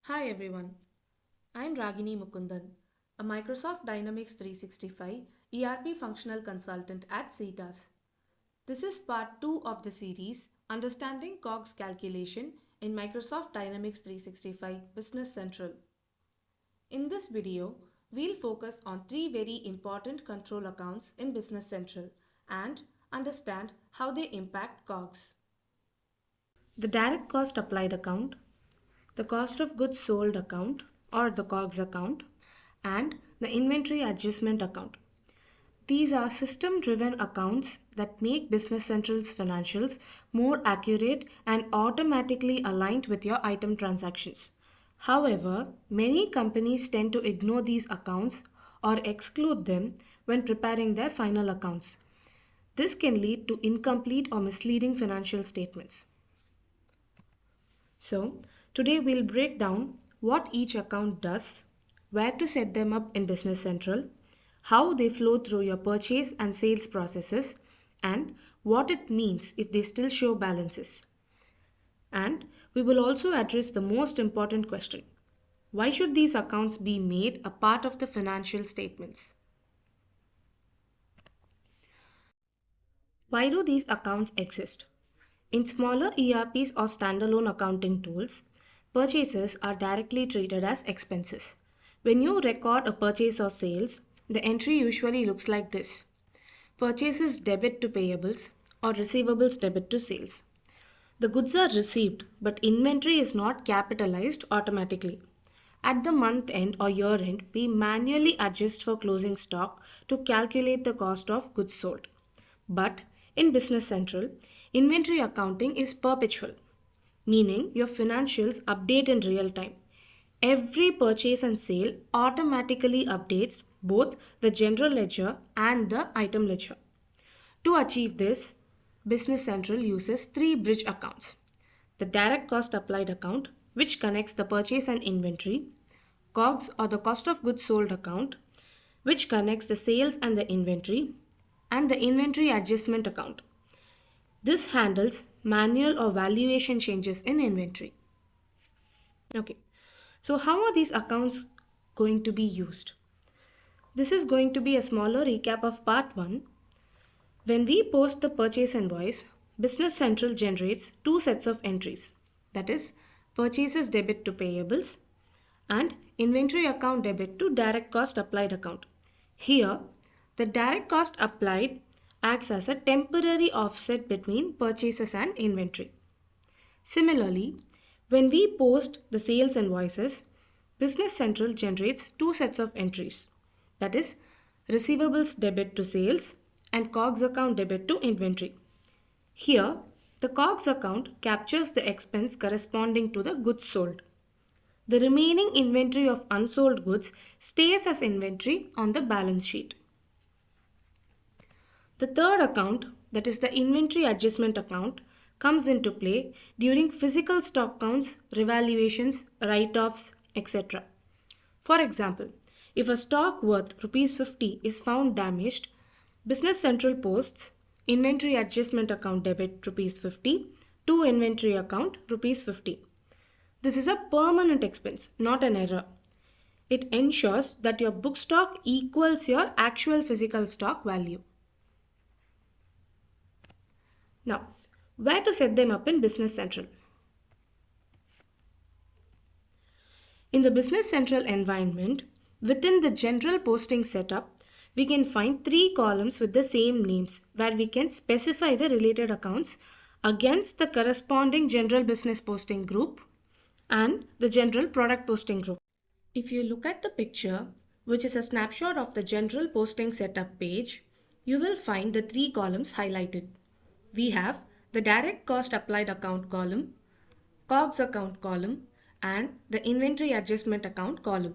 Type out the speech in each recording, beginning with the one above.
Hi everyone, I'm Ragini Mukundan, a Microsoft Dynamics 365 ERP functional consultant at Cetas. This is part 2 of the series Understanding COGS Calculation in Microsoft Dynamics 365 Business Central. In this video, we'll focus on three very important control accounts in Business Central and understand how they impact COGS. The direct cost applied account, the cost of goods sold account or the COGS account, and the inventory adjustment account. These are system driven accounts that make Business Central's financials more accurate and automatically aligned with your item transactions. However, many companies tend to ignore these accounts or exclude them when preparing their final accounts. This can lead to incomplete or misleading financial statements. So, today we'll break down what each account does, where to set them up in Business Central, how they flow through your purchase and sales processes, and what it means if they still show balances. And we will also address the most important question: why should these accounts be made a part of the financial statements? Why do these accounts exist? In smaller ERPs or standalone accounting tools, purchases are directly treated as expenses. When you record a purchase or sales, the entry usually looks like this: purchases debit to payables or receivables debit to sales. The goods are received, but inventory is not capitalized automatically. At the month end or year end, we manually adjust for closing stock to calculate the cost of goods sold. But in Business Central, inventory accounting is perpetual, meaning your financials update in real time. Every purchase and sale automatically updates both the general ledger and the item ledger. To achieve this, Business Central uses three bridge accounts: the direct cost applied account, which connects the purchase and inventory; COGS or the cost of goods sold account, which connects the sales and the inventory; and the inventory adjustment account. This handles manual or valuation changes in inventory. Okay, so how are these accounts going to be used? This is going to be a smaller recap of part 1. When we post the purchase invoice, Business Central generates two sets of entries, that is, purchases debit to payables and inventory account debit to direct cost applied account. Here, the direct cost applied acts as a temporary offset between purchases and inventory. Similarly, when we post the sales invoices, Business Central generates two sets of entries, that is, receivables debit to sales and COGS account debit to inventory. Here, the COGS account captures the expense corresponding to the goods sold. The remaining inventory of unsold goods stays as inventory on the balance sheet. The third account, that is the inventory adjustment account, comes into play during physical stock counts, revaluations, write-offs, etc. For example, if a stock worth Rs 50 is found damaged, Business Central posts inventory adjustment account debit Rs 50 to inventory account Rs 50. This is a permanent expense, not an error. It ensures that your book stock equals your actual physical stock value. Now, where to set them up in Business Central? In the Business Central environment, within the general posting setup, we can find three columns with the same names where we can specify the related accounts against the corresponding general business posting group and the general product posting group. If you look at the picture, which is a snapshot of the general posting setup page, you will find the three columns highlighted. We have the direct cost applied account column, COGS account column, and the inventory adjustment account column.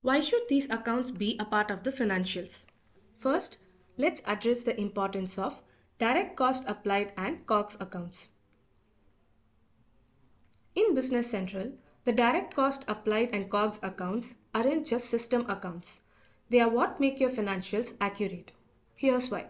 Why should these accounts be a part of the financials? First, let's address the importance of direct cost applied and COGS accounts. In Business Central, the direct cost applied and COGS accounts aren't just system accounts. They are what make your financials accurate. Here's why.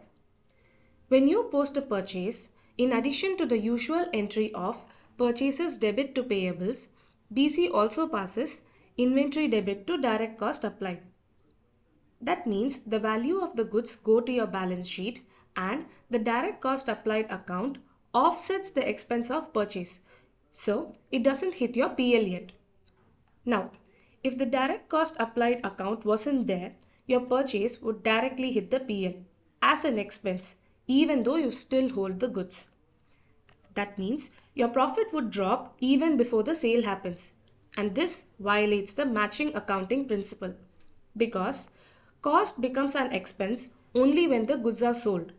When you post a purchase, in addition to the usual entry of purchases debit to payables, BC also passes inventory debit to direct cost applied. That means the value of the goods go to your balance sheet and the direct cost applied account offsets the expense of purchase. So it doesn't hit your PL yet. Now, if the direct cost applied account wasn't there, your purchase would directly hit the PL as an expense, even though you still hold the goods. That means your profit would drop even before the sale happens. And this violates the matching accounting principle because cost becomes an expense only when the goods are sold,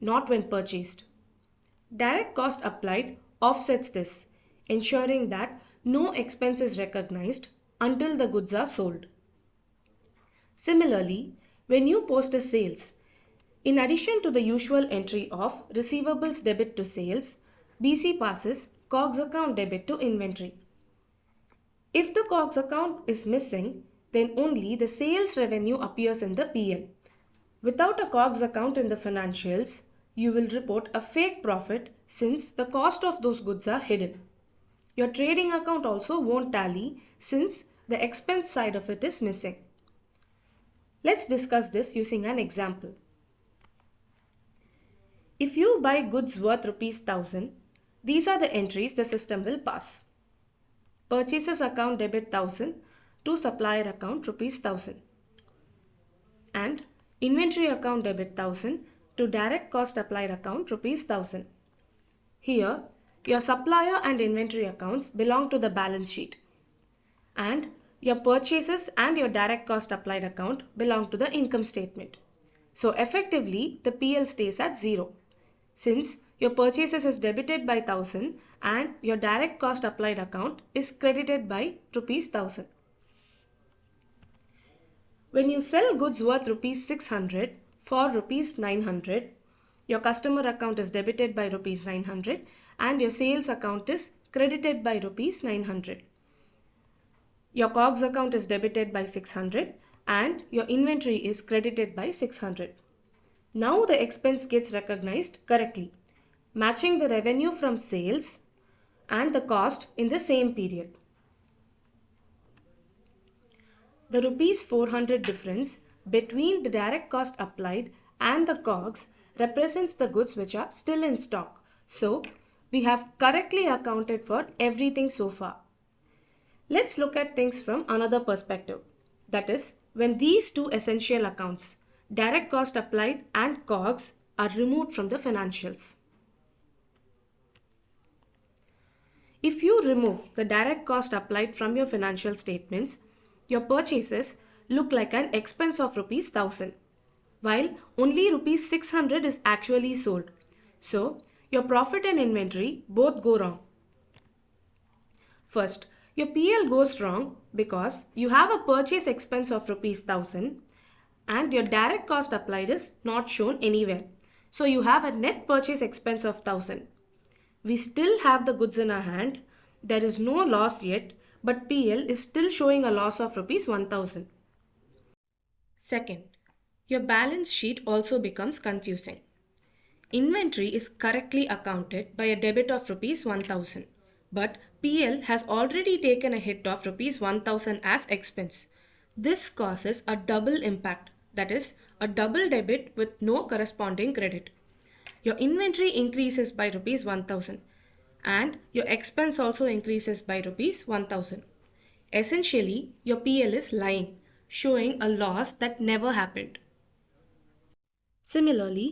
not when purchased. Direct cost applied offsets this, ensuring that no expense is recognized until the goods are sold. Similarly, when you post a sales, in addition to the usual entry of receivables debit to sales, BC passes COGS account debit to inventory. If the COGS account is missing, then only the sales revenue appears in the PL. Without a COGS account in the financials, you will report a fake profit since the cost of those goods are hidden. Your trading account also won't tally since the expense side of it is missing. Let's discuss this using an example. If you buy goods worth ₹1,000, these are the entries the system will pass. Purchases account debit 1,000 to supplier account ₹1,000 and inventory account debit 1,000 to direct cost applied account ₹1,000. Here, your supplier and inventory accounts belong to the balance sheet and your purchases and your direct cost applied account belong to the income statement. So effectively, the PL stays at 0 since your purchases is debited by 1,000 and your direct cost applied account is credited by ₹1,000. When you sell goods worth ₹600 for ₹900, your customer account is debited by ₹900 and your sales account is credited by ₹900. Your COGS account is debited by 600 and your inventory is credited by 600. Now the expense gets recognized correctly, matching the revenue from sales and the cost in the same period. The ₹400 difference between the direct cost applied and the COGS represents the goods which are still in stock. So we have correctly accounted for everything so far. Let's look at things from another perspective. That is, when these two essential accounts, direct cost applied and COGS, are removed from the financials. If you remove the direct cost applied from your financial statements, your purchases look like an expense of ₹1,000, while only ₹600 is actually sold. So, your profit and inventory both go wrong. First, your PL goes wrong because you have a purchase expense of ₹1,000 and your direct cost applied is not shown anywhere. So you have a net purchase expense of 1,000. We still have the goods in our hand. There is no loss yet, but PL is still showing a loss of ₹1,000. Second, your balance sheet also becomes confusing. Inventory is correctly accounted by a debit of ₹1,000, but PL has already taken a hit of ₹1,000 as expense. This causes a double impact, that is, a double debit with no corresponding credit. Your inventory increases by ₹1,000 and your expense also increases by ₹1,000. Essentially, your PL is lying, showing a loss that never happened. Similarly,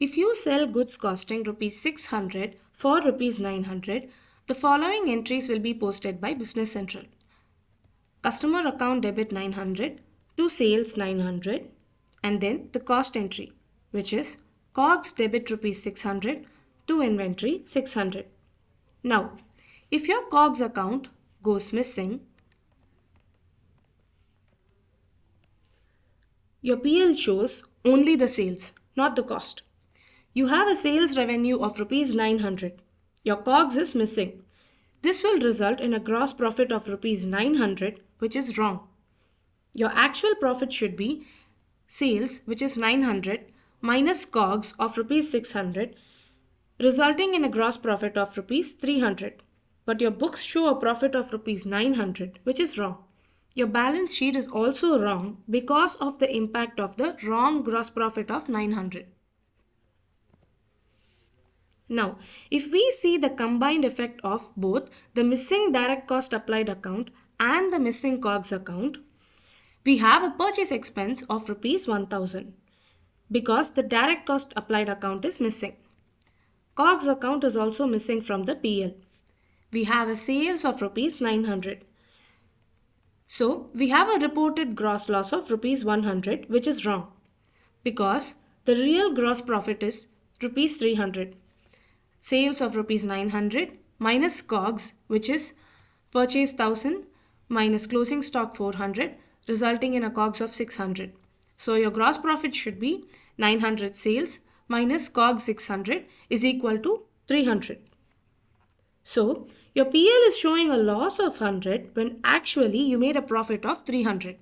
if you sell goods costing ₹600 for ₹900, the following entries will be posted by Business Central. Customer account debit 900 to sales 900 and then the cost entry, which is COGS debit ₹600 to inventory 600. Now, if your COGS account goes missing, your PL shows only the sales, not the cost. You have a sales revenue of ₹900. Your COGS is missing. This will result in a gross profit of ₹900, which is wrong. Your actual profit should be sales, which is 900, minus COGS of rupees 600, resulting in a gross profit of rupees 300. But your books show a profit of rupees 900, which is wrong. Your balance sheet is also wrong because of the impact of the wrong gross profit of 900. Now, if we see the combined effect of both the missing direct cost applied account and the missing COGS account, we have a purchase expense of rupees 1000 because the direct cost applied account is missing. COGS account is also missing from the PL. We have a sales of rupees 900. So, we have a reported gross loss of rupees 100, which is wrong because the real gross profit is rupees 300. Sales of rupees 900 minus COGS, which is purchase 1000 minus closing stock 400, resulting in a COGS of 600. So your gross profit should be 900 sales minus COGS 600 is equal to 300. So your PL is showing a loss of 100 when actually you made a profit of 300.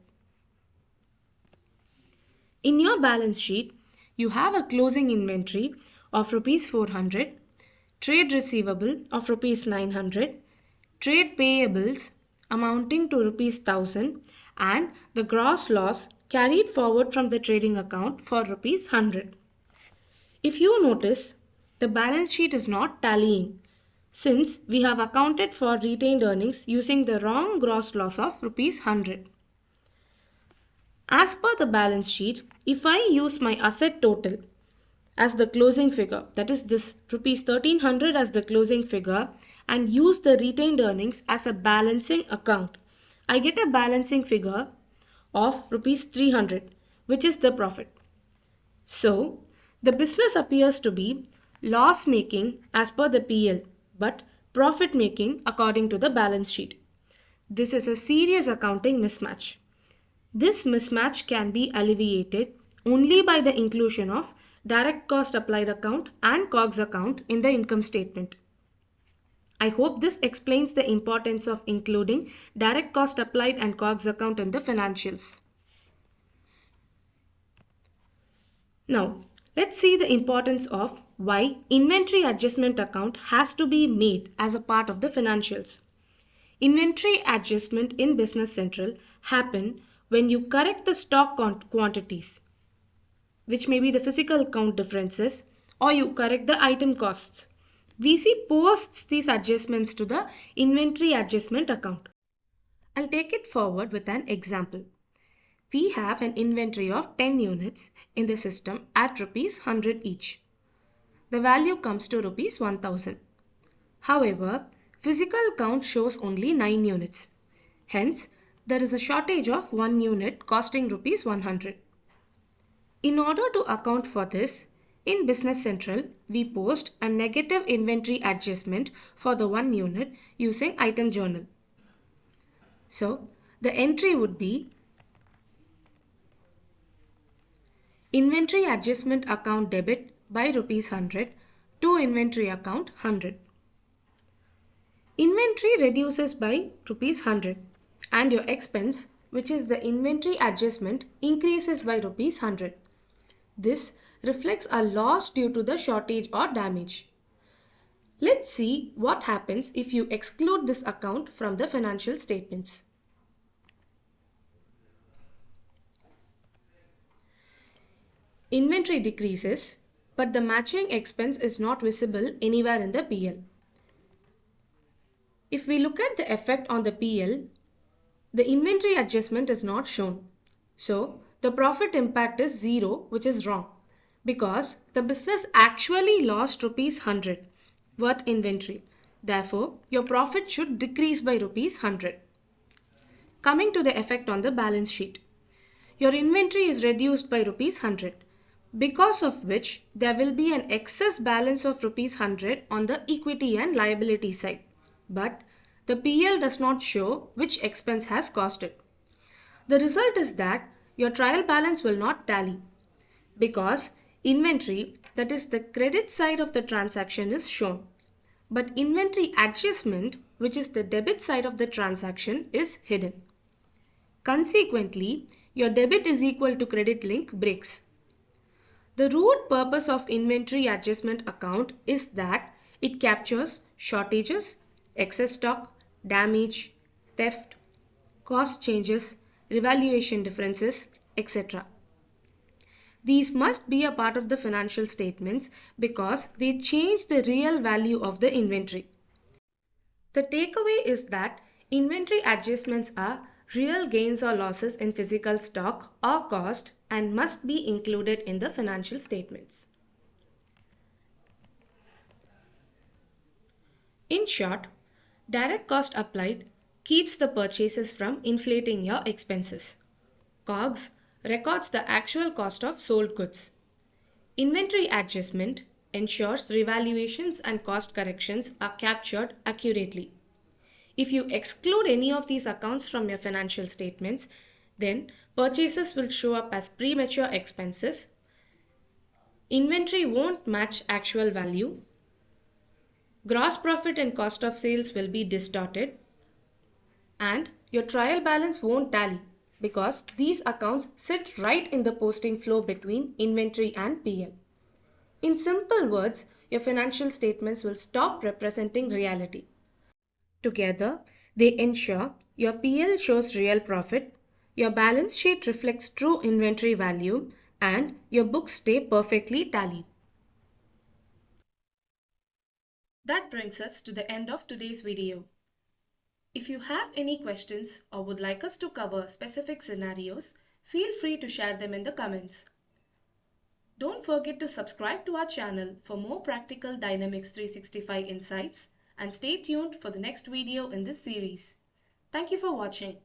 In your balance sheet, you have a closing inventory of rupees 400, trade receivable of rupees 900, trade payables amounting to rupees 1000, and the gross loss carried forward from the trading account for rupees 100. If you notice, the balance sheet is not tallying since we have accounted for retained earnings using the wrong gross loss of rupees 100. As per the balance sheet, if I use my asset total as the closing figure, that is this rupees 1300 as the closing figure, and use the retained earnings as a balancing account, I get a balancing figure of rupees 300, which is the profit. So the business appears to be loss making as per the PL, but profit making according to the balance sheet. This is a serious accounting mismatch. This mismatch can be alleviated only by the inclusion of direct cost applied account and COGS account in the income statement. I hope this explains the importance of including direct cost applied and COGS account in the financials. Now, let's see the importance of why inventory adjustment account has to be made as a part of the financials. Inventory adjustment in Business Central happen when you correct the stock quantities, which may be the physical count differences, or you correct the item costs. VC posts these adjustments to the inventory adjustment account. I'll take it forward with an example. We have an inventory of 10 units in the system at rupees 100 each. The value comes to rupees 1000. However, physical count shows only 9 units. Hence, there is a shortage of 1 unit costing rupees 100. In order to account for this, in Business Central, we post a negative inventory adjustment for the 1 unit using item journal. So, the entry would be inventory adjustment account debit by rupees 100 to inventory account 100. Inventory reduces by rupees 100 and your expense, which is the inventory adjustment, increases by rupees 100. This reflects a loss due to the shortage or damage. Let's see what happens if you exclude this account from the financial statements. Inventory decreases, but the matching expense is not visible anywhere in the PL. If we look at the effect on the PL, the inventory adjustment is not shown. So, the profit impact is 0, which is wrong because the business actually lost rupees 100 worth inventory. Therefore, your profit should decrease by rupees 100. Coming to the effect on the balance sheet. Your inventory is reduced by rupees 100, because of which there will be an excess balance of rupees 100 on the equity and liability side. But the PL does not show which expense has caused it. The result is that your trial balance will not tally because inventory, that is the credit side of the transaction, is shown. But inventory adjustment, which is the debit side of the transaction, is hidden. Consequently, your debit is equal to credit link breaks. The root purpose of inventory adjustment account is that it captures shortages, excess stock, damage, theft, cost changes, revaluation differences, etc. These must be a part of the financial statements because they change the real value of the inventory. The takeaway is that inventory adjustments are real gains or losses in physical stock or cost and must be included in the financial statements. In short, direct cost applied keeps the purchases from inflating your expenses. COGS records the actual cost of sold goods. Inventory adjustment ensures revaluations and cost corrections are captured accurately. If you exclude any of these accounts from your financial statements, then purchases will show up as premature expenses, inventory won't match actual value, gross profit and cost of sales will be distorted, and your trial balance won't tally because these accounts sit right in the posting flow between inventory and PL. In simple words, your financial statements will stop representing reality. Together, they ensure your PL shows real profit, your balance sheet reflects true inventory value, and your books stay perfectly tallied. That brings us to the end of today's video. If you have any questions or would like us to cover specific scenarios, feel free to share them in the comments. Don't forget to subscribe to our channel for more practical Dynamics 365 insights and stay tuned for the next video in this series. Thank you for watching.